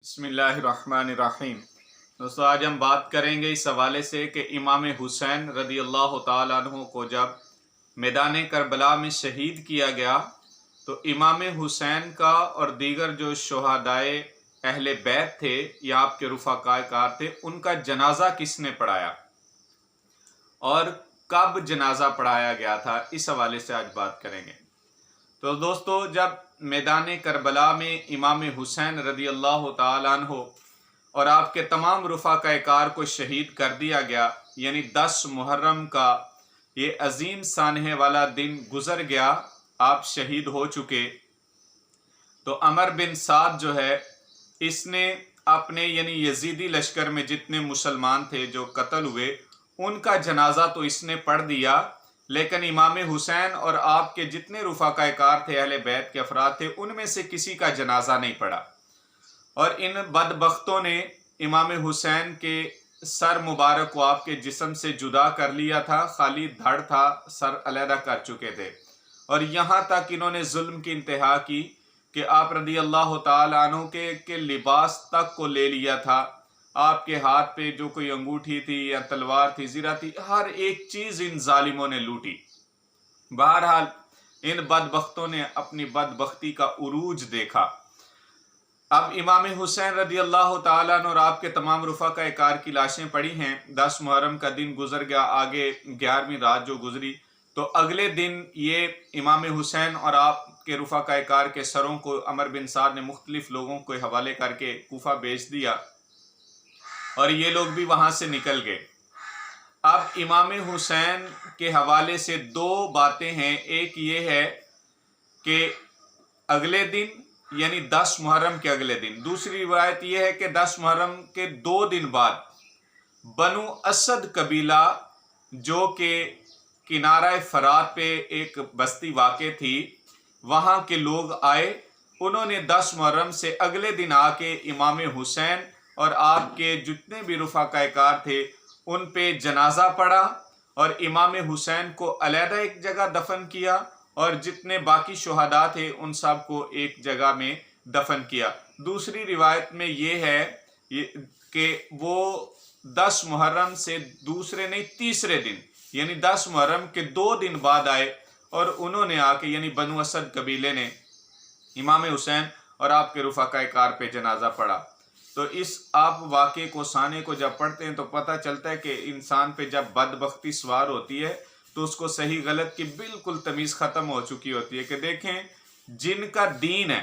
बिस्मिल्लाहिर्रहमानिर्रहीम। दोस्तों, आज हम बात करेंगे इस हवाले से कि इमाम हुसैन रदी अल्लाह ताला अन्हु को जब मैदान करबला में शहीद किया गया तो इमाम हुसैन का और दीगर जो शुहदाए अहले बैत थे या आपके रुफ़ाकार थे, उनका जनाजा किसने पढ़ाया और कब जनाजा पढ़ाया गया था, इस हवाले से आज बात करेंगे। तो दोस्तों, जब मैदान करबला में इमाम हुसैन रदी अल्लाह ताला अन्हु और आपके तमाम रुफ़ाकार को शहीद कर दिया गया, यानी 10 मुहर्रम का ये अजीम सानहे वाला दिन गुजर गया, आप शहीद हो चुके, तो अमर बिन साद जो है, इसने अपने यानी यजीदी लश्कर में जितने मुसलमान थे जो कत्ल हुए, उनका जनाजा तो इसने पढ़ दिया, लेकिन इमाम हुसैन और आपके जितने रुफ़ाकार थे, अहले बैत के अफराद थे, उनमें से किसी का जनाजा नहीं पड़ा। और इन बदबख्तों ने इमाम हुसैन के सर मुबारक को आपके जिस्म से जुदा कर लिया था, खाली धड़ था, सर अलहदा कर चुके थे। और यहाँ तक इन्होंने जुल्म की इंतहा की कि आप रदी अल्लाह ताला अन्हु के लिबास तक को ले लिया था, आपके हाथ पे जो कोई अंगूठी थी या तलवार थी, ज़ीरा थी, हर एक चीज़ इन जालिमों ने लूटी। बहरहाल इन बदबख्तों ने अपनी बदबख्ती का उरूज देखा। अब इमाम हुसैन रदी अल्लाह ताला अन्हु और आपके तमाम रुफ़ाकार की लाशें पड़ी हैं। 10 मुहर्रम का दिन गुजर गया, आगे 11वीं रात जो गुजरी, तो अगले दिन ये इमाम हुसैन और आपके रुफ़ाकार के सरों को अमर बिन साद ने मुख्तलिफ लोगों के हवाले करके कूफा भेज दिया और ये लोग भी वहाँ से निकल गए। अब इमाम हुसैन के हवाले से 2 बातें हैं। एक ये है कि अगले दिन यानी 10 मुहर्रम के अगले दिन, दूसरी रिवायत यह है कि 10 मुहर्रम के 2 दिन बाद बनु असद कबीला जो कि किनारा फरात पे एक बस्ती वाक़े थी, वहाँ के लोग आए। उन्होंने 10 मुहर्रम से अगले दिन आके इमाम हुसैन और आपके जितने भी रुफ़ाकार थे उन पे जनाजा पढ़ा और इमाम हुसैन को अलहदा एक जगह दफन किया और जितने बाकी शुहदा थे उन सब को एक जगह में दफन किया। दूसरी रिवायत में ये है कि वो 10 मुहर्रम से दूसरे नहीं तीसरे दिन यानी 10 मुहर्रम के 2 दिन बाद आए और उन्होंने आके यानी बनु असद कबीले ने इमाम हुसैन और आपके रुफ़ाकार पे जनाजा पढ़ा। तो इस आप वाक़े को साने को जब पढ़ते हैं तो पता चलता है कि इंसान पे जब बदबख्ती सवार होती है तो उसको सही गलत की बिल्कुल तमीज़ ख़त्म हो चुकी होती है। कि देखें, जिनका दीन है,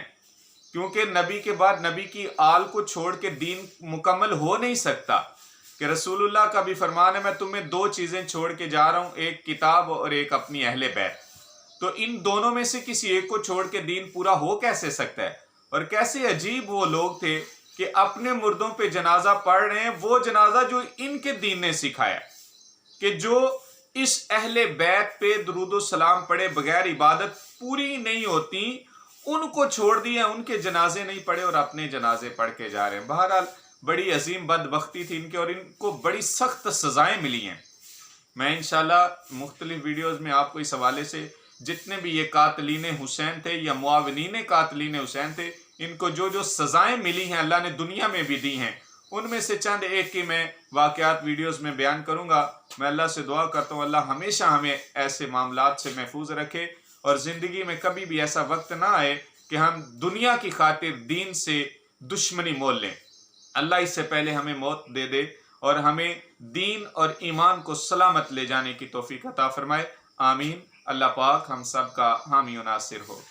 क्योंकि नबी के बाद नबी की आल को छोड़ के दीन मुकम्मल हो नहीं सकता, कि रसूलुल्लाह का भी फरमान है, मैं तुम्हें 2 चीज़ें छोड़ के जा रहा हूँ, एक किताब और एक अपनी अहले बैत। तो इन दोनों में से किसी एक को छोड़ के दीन पूरा हो कैसे सकता है? और कैसे अजीब वो लोग थे कि अपने मुर्दों पे जनाजा पढ़ रहे हैं, वो जनाजा जो इनके दीन ने सिखाया, कि जो इस अहले बैत पे दुरूद सलाम पढ़े बगैर इबादत पूरी नहीं होती, उनको छोड़ दिया, उनके जनाजे नहीं पढ़े और अपने जनाजे पढ़ के जा रहे हैं। बहरहाल बड़ी अजीम बदबख्ती थी इनकी और इनको बड़ी सख्त सजाएं मिली हैं। मैं इंशाल्लाह मुख्तलिफ वीडियोज़ में आपको इस हवाले से जितने भी ये कातलीन हुसैन थे या मुआविनीन कातलीन हुसैन थे, इनको जो जो सजाएं मिली हैं अल्लाह ने दुनिया में भी दी हैं, उनमें से चंद एक की मैं वाक़यात वीडियोस में बयान करूंगा। मैं अल्लाह से दुआ करता हूँ अल्लाह हमेशा हमें ऐसे मामलात से महफूज रखे और ज़िंदगी में कभी भी ऐसा वक्त ना आए कि हम दुनिया की खातिर दीन से दुश्मनी मोल लें। अल्लाह इससे पहले हमें मौत दे दे और हमें दीन और ईमान को सलामत ले जाने की तौफीक अता फरमाए। आमीन। अल्लाह पाक हम सब का हामी और नासिर हो।